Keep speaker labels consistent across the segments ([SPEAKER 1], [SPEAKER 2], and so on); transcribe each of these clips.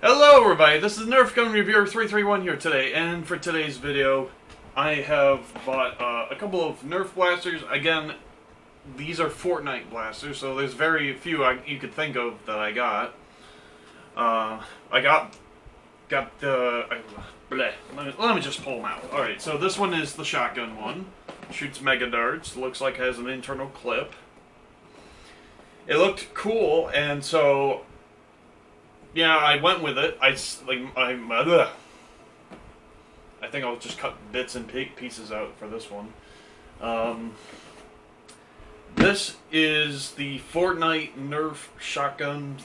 [SPEAKER 1] Hello everybody, this is Nerf Gun Reviewer 331 here today, and for today's video, I have bought a couple of Nerf blasters. Again, these are Fortnite blasters, so there's very few you could think of that I got. I got the... let me just pull them out. Alright, so this one is the shotgun one. Shoots mega darts, looks like it has an internal clip. It looked cool, and so... yeah, I went with it. I think I'll just cut bits and pieces out for this one. This is the Fortnite Nerf shotgun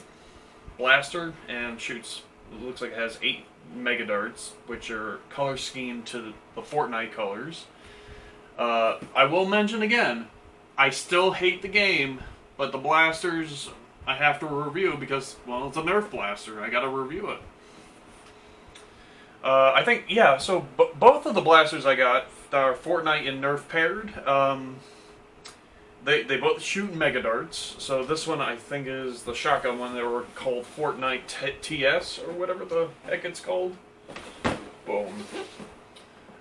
[SPEAKER 1] blaster, and shoots. It looks like it has 8 mega darts, which are color schemed to the Fortnite colors. I will mention again, I still hate the game, but the blasters I have to review because, well, it's a Nerf blaster. I gotta review it. I think, yeah, so both of the blasters I got are Fortnite and Nerf paired. They both shoot mega darts. So this one I think is the shotgun one. They were called Fortnite TS or whatever the heck it's called. Boom.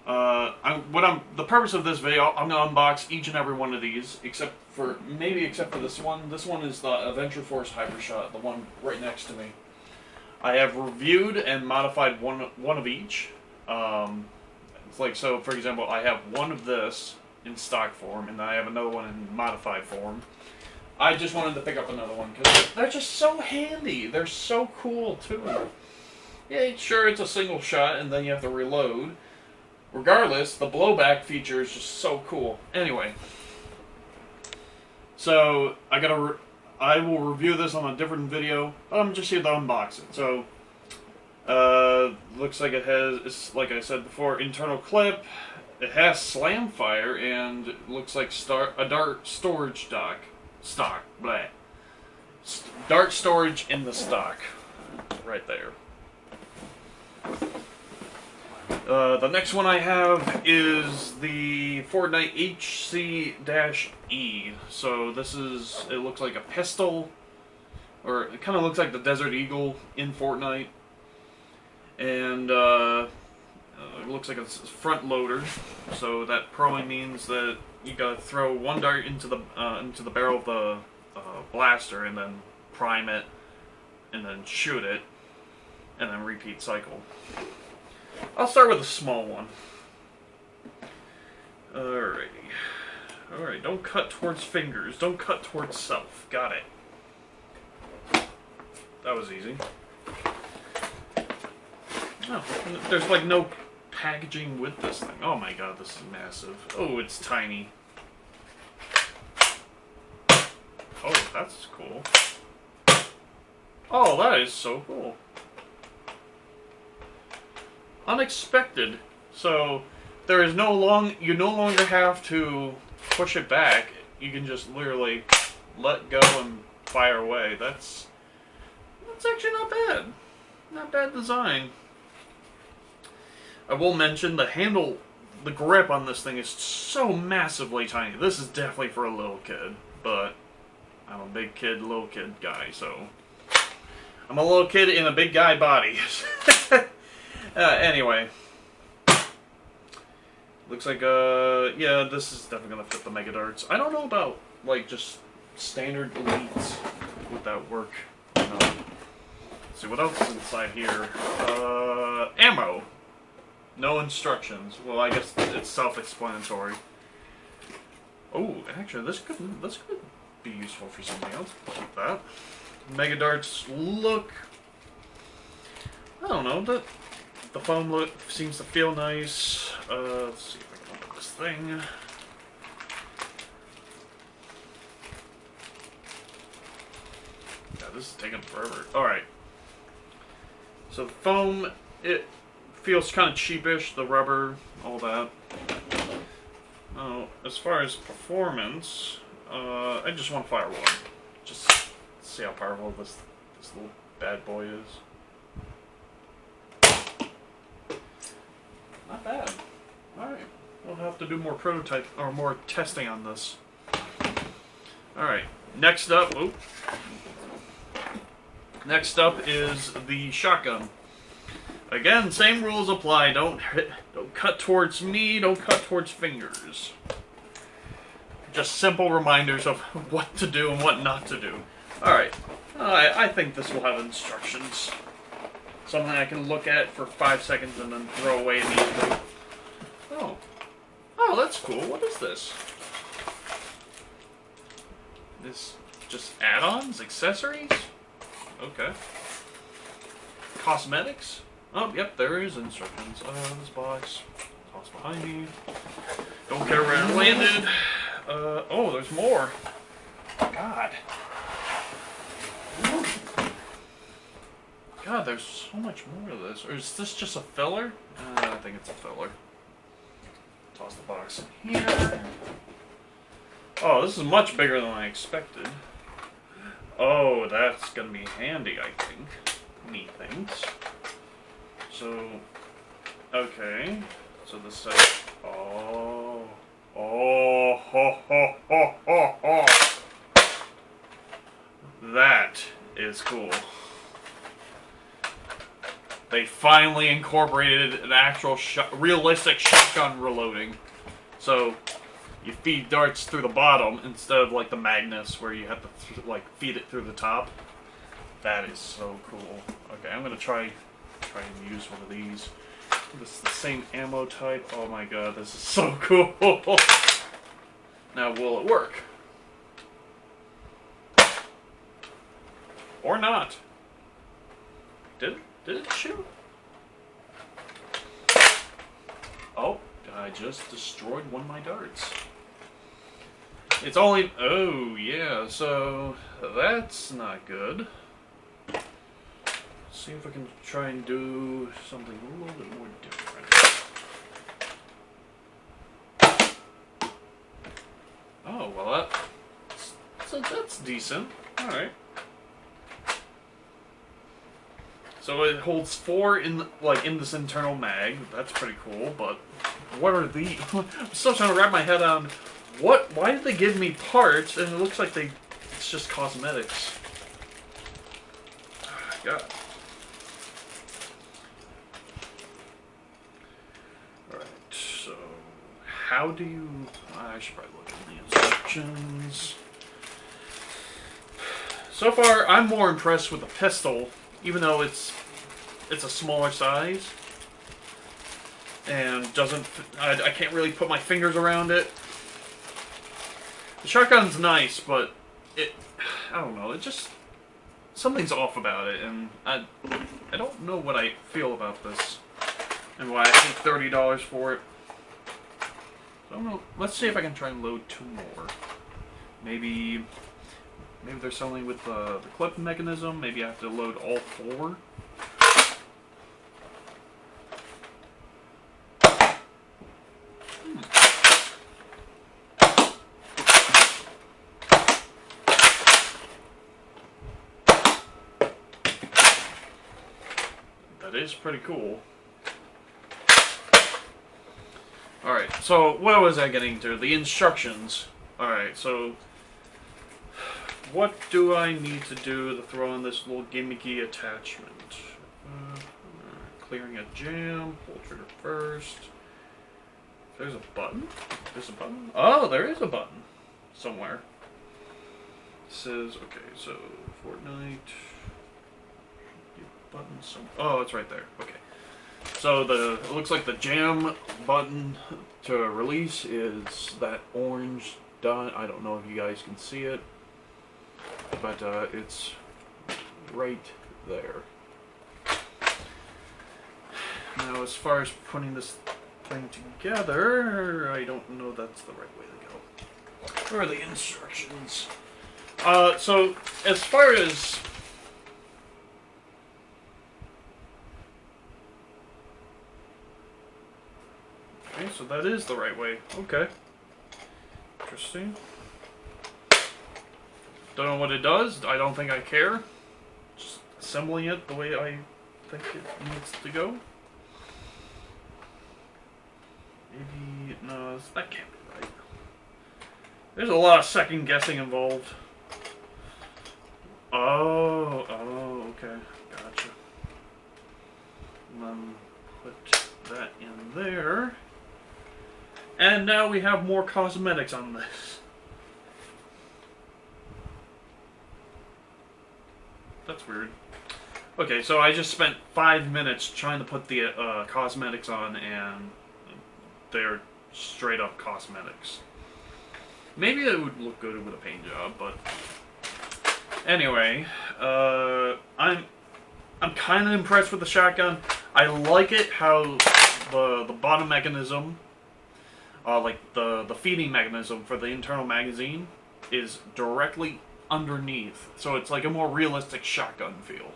[SPEAKER 1] The purpose of this video, I'm gonna unbox each and every one of these, except for this one. This one is the Adventure Force hypershot, the one right next to me. I have reviewed and modified one of each. It's like, so for example, I have one of this in stock form, and I have another one in modified form. I just wanted to pick up another one because they're just so handy. They're so cool too. Yeah, sure, it's a single shot, and then you have to reload. Regardless, the blowback feature is just so cool. Anyway, so I will review this on a different video, but I'm just here to unbox it. So, looks like it has, like I said before, internal clip. It has slam fire, and it looks like a dart storage stock. Dart storage in the stock, right there. The next one I have is the Fortnite HC-E. So this is, it looks like a pistol, or it kind of looks like the Desert Eagle in Fortnite. And it looks like it's front loader, so that probably means that you gotta throw one dart into the barrel of the blaster, and then prime it, and then shoot it, and then repeat cycle. I'll start with a small one. Alrighty. Alright, don't cut towards fingers. Don't cut towards self. Got it. That was easy. Oh, there's like no packaging with this thing. Oh my god, this is massive. Oh, it's tiny. Oh, that's cool. Oh, that is so cool. Unexpected. So there is you no longer have to push it back. You can just literally let go and fire away. That's actually not bad. Not bad design. I will mention the handle, the grip on this thing is so massively tiny. This is definitely for a little kid, but I'm a big kid, little kid guy, so I'm a little kid in a big guy body. Anyway. Looks like, yeah, this is definitely gonna fit the mega darts. I don't know about, like, just standard elites. Would that work? No. Let's see, what else is inside here? Ammo. No instructions. Well, I guess it's self-explanatory. Oh, actually, this could be useful for something else. Keep that. Mega darts look... I don't know, the foam seems to feel nice. Let's see if I can open this thing. Yeah, this is taking forever. Alright. So the foam, it feels kind of cheapish, the rubber, all that. Oh, as far as performance, I just want to fire one. Just see how powerful this little bad boy is. Not bad. Alright. We'll have to do more prototype or more testing on this. Alright. Next up, Next up is the shotgun. Again, same rules apply. Don't cut towards me. Don't cut towards fingers. Just simple reminders of what to do and what not to do. All right. I think this will have instructions. Something I can look at for 5 seconds and then throw away immediately. Oh. Oh, that's cool. What is this? This just add-ons? Accessories? Okay. Cosmetics? Oh, yep, there is instructions. This box. Toss behind me. Don't care where it landed. Oh, there's more. God. God, there's so much more to this. Or is this just a filler? I think it's a filler. Toss the box in here. Oh, this is much bigger than I expected. Oh, that's gonna be handy, I think. Methinks. So, okay. So this says, oh, ho, ho, ho, ho, ho. That is cool. They finally incorporated an actual realistic shotgun reloading. So you feed darts through the bottom instead of like the magnets where you have to like feed it through the top. That is so cool. Okay, I'm gonna try and use one of these. This is the same ammo type. Oh my god, this is so cool. Now, will it work? Or not? Did it shoot? Oh, I just destroyed one of my darts. It's only... Oh, yeah, so that's not good. Let's see if I can try and do something a little bit more different. Oh, well, that's decent. Alright. So it holds 4 in this internal mag. That's pretty cool, but what are these? I'm still trying to wrap my head on why did they give me parts and it looks like it's just cosmetics. God. Alright, so how do you... I should probably look at the instructions. So far, I'm more impressed with the pistol, even though it's a smaller size and doesn't... I can't really put my fingers around it. The shotgun's nice, but I don't know, it just... Something's off about it, and I don't know what I feel about this. And why I paid $30 for it. I don't know. Let's see if I can try and load 2 more. Maybe they're selling with the clip mechanism. Maybe I have to load all 4. That is pretty cool. Alright, so what was I getting to? The instructions. Alright, so what do I need to do to throw in this little gimmicky attachment? Clearing a jam, pull trigger first. There's a button? There's a button? Oh, there is a button. Somewhere. It says, okay, so Fortnite. Button oh, it's right there. Okay. So it looks like the jam button to release is that orange dot. I don't know if you guys can see it, but it's right there. Now, as far as putting this thing together, I don't know that's the right way to go. Where are the instructions? So as far as okay, so that is the right way. Okay. Interesting. Don't know what it does. I don't think I care. Just assembling it the way I think it needs to go. Maybe... no, that can't be right. There's a lot of second guessing involved. Oh, Okay, gotcha. And then put that in there. And now we have more cosmetics on this. That's weird. Okay, so I just spent 5 minutes trying to put the cosmetics on, and they're straight up cosmetics. Maybe it would look good with a paint job, but anyway, I'm kind of impressed with the shotgun. I like it how the bottom mechanism, like the feeding mechanism for the internal magazine, is directly underneath, so it's like a more realistic shotgun feel.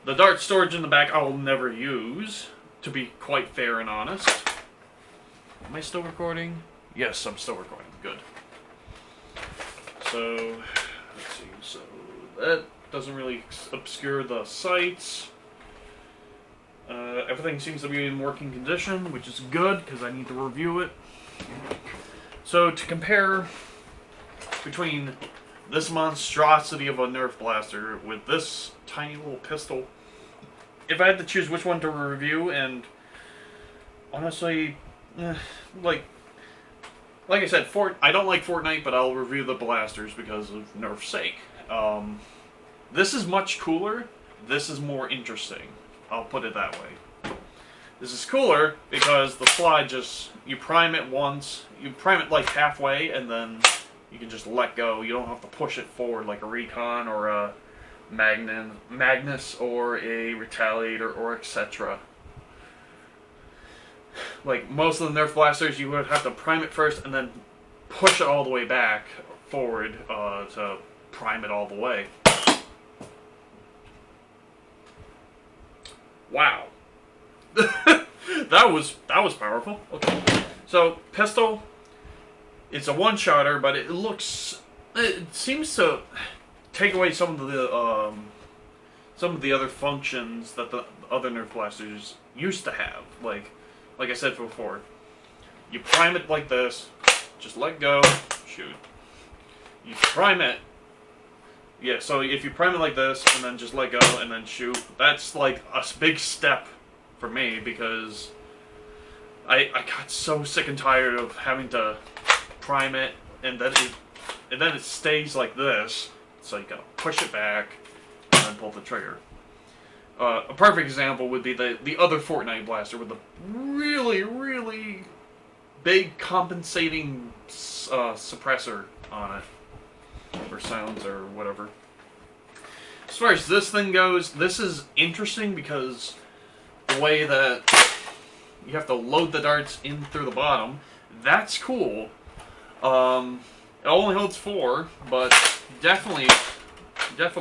[SPEAKER 1] The dart storage in the back I will never use, to be quite fair and honest. Am I still recording? Yes, I'm still recording. Good. So, let's see. So, that doesn't really obscure the sights. Everything seems to be in working condition, which is good, because I need to review it. So, to compare between this monstrosity of a Nerf blaster with this tiny little pistol, if I had to choose which one to review, and honestly, like I said, I don't like Fortnite, but I'll review the blasters because of Nerf's sake. This is much cooler. This is more interesting. I'll put it that way. This is cooler because the slide you prime it once, you prime it like halfway, and then you can just let go. You don't have to push it forward like a Recon or a Magnus or a Retaliator or etc. Like most of the Nerf blasters, you would have to prime it first and then push it all the way back forward to prime it all the way. Wow. that was powerful. Okay. So pistol, it's a one-shotter, but it seems to take away some of the other functions that the other Nerf blasters used to have. Like I said before, you prime it like this, just let go, shoot. You prime it, yeah, so if you prime it like this, and then just let go, and then shoot, that's like a big step for me, because I got so sick and tired of having to prime it, and then it stays like this, so you gotta push it back, and then pull the trigger. A perfect example would be the other Fortnite blaster with the really, really big compensating suppressor on it. Or sounds or whatever. As far as this thing goes, this is interesting because the way that you have to load the darts in through the bottom, that's cool. It only holds 4, but definitely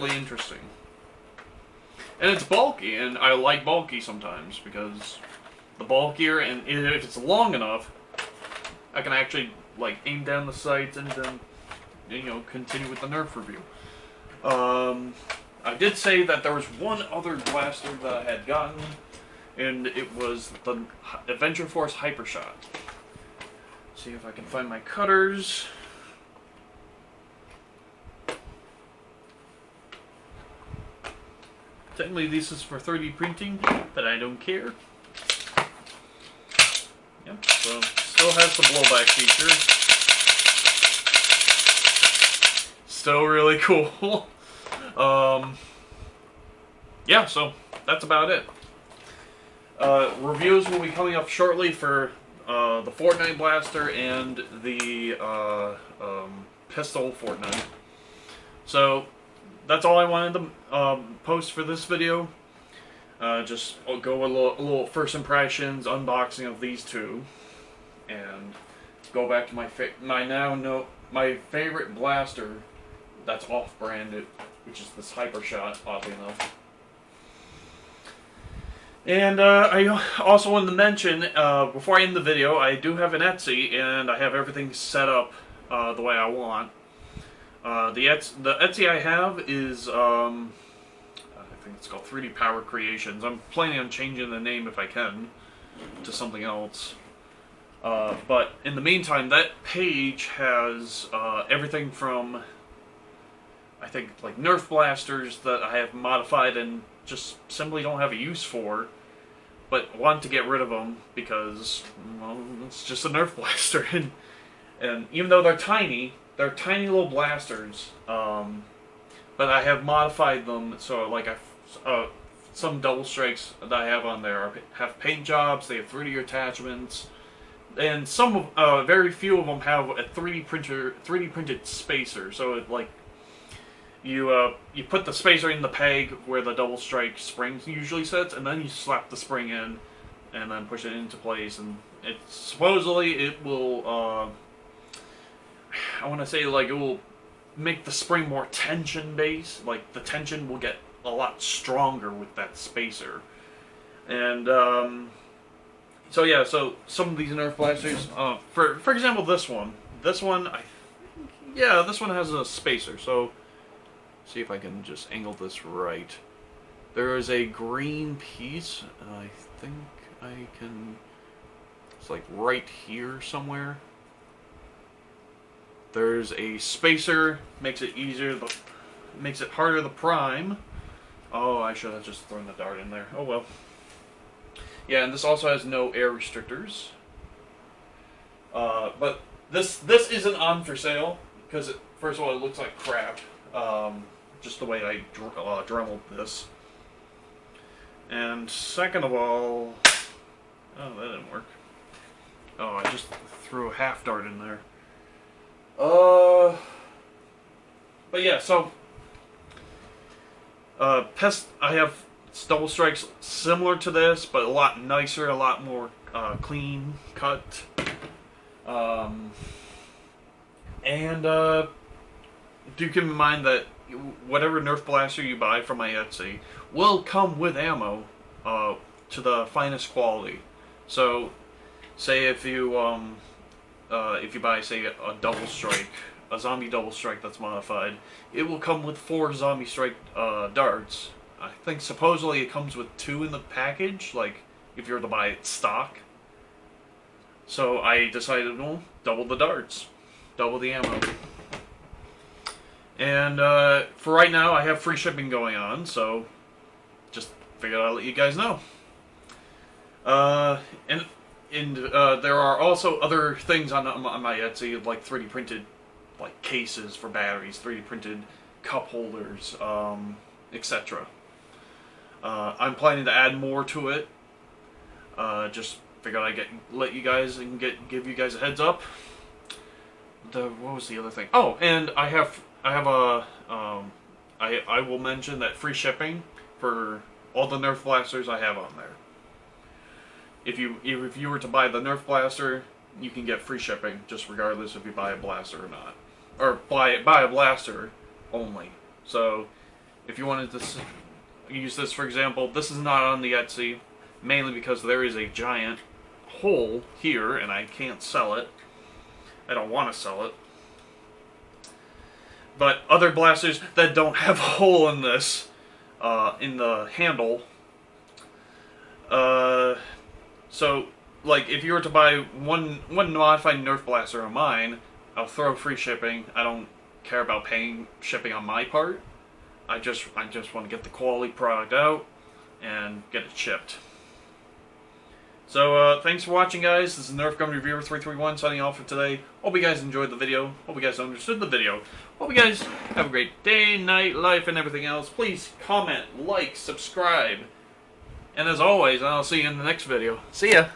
[SPEAKER 1] interesting. And it's bulky, and I like bulky sometimes, because the bulkier, and if it's long enough, I can actually, like, aim down the sights and then, you know, continue with the Nerf review. I did say that there was one other blaster that I had gotten, and it was the Adventure Force Hypershot. See if I can find my cutters. Technically, this is for 3D printing, but I don't care. Yep, so still has the blowback feature. Still really cool. Yeah, so that's about it. Reviews will be coming up shortly for the Fortnite blaster and the pistol Fortnite. So that's all I wanted to post for this video. Just go a little first impressions, unboxing of these two, and go back to my favorite blaster that's off-branded, which is this Hypershot, oddly enough. And I also wanted to mention, before I end the video, I do have an Etsy, and I have everything set up the way I want. The Etsy I have is, I think it's called 3D Power Creations. I'm planning on changing the name if I can to something else. But in the meantime, that page has everything from I think like Nerf blasters that I have modified and just simply don't have a use for, but want to get rid of them because, well, it's just a Nerf blaster. And even though they're tiny little blasters. But I have modified them so like some double strikes that I have on there have paint jobs. They have 3D attachments, and very few of them have a 3D printed spacer. So it, like you put the spacer in the peg where the double strike spring usually sits, and then you slap the spring in, and then push it into place. And supposedly it will. I want to say like it will make the spring more tension based. Like the tension will get a lot stronger with that spacer. And so yeah, so some of these Nerf blasters, for example, this one this one has a spacer. So see if I can just angle this right. There is a green piece, and I think I can. It's like right here somewhere. There's a spacer, makes it easier, makes it harder to prime. Oh, I should have just thrown the dart in there. Oh well. Yeah, and this also has no air restrictors. But this isn't on for sale because first of all, it looks like crap. Just the way I dremeled this. And second of all, oh, that didn't work. Oh, I just threw a half dart in there. But yeah, so I have double strikes similar to this, but a lot nicer, a lot more clean cut. And do keep in mind that whatever Nerf blaster you buy from my Etsy will come with ammo to the finest quality. So, say if you buy, say, a double strike, a zombie double strike that's modified, it will come with 4 zombie strike darts. I think supposedly it comes with 2 in the package, like if you were to buy it stock. So I decided, well, double the darts, double the ammo. And for right now, I have free shipping going on, so just figured I'd let you guys know. And there are also other things on my Etsy, like 3D printed, like cases for batteries, 3D printed cup holders, etc. I'm planning to add more to it. Just figured I'd let you guys and give you guys a heads up. What was the other thing? Oh, and I will mention that free shipping for all the Nerf blasters I have on there. If you were to buy the Nerf blaster, you can get free shipping, just regardless if you buy a blaster or not, or buy a blaster only. So, if you wanted to use this, for example, this is not on the Etsy, mainly because there is a giant hole here, and I can't sell it. I don't want to sell it. But other blasters that don't have a hole in this, in the handle, so, like, if you were to buy one modified Nerf blaster of mine, I'll throw free shipping. I don't care about paying shipping on my part. I just want to get the quality product out and get it shipped. So, thanks for watching, guys. This is Nerf Gun Reviewer 331 signing off for today. Hope you guys enjoyed the video. Hope you guys understood the video. Hope you guys have a great day, night, life, and everything else. Please comment, like, subscribe. And as always, I'll see you in the next video. See ya!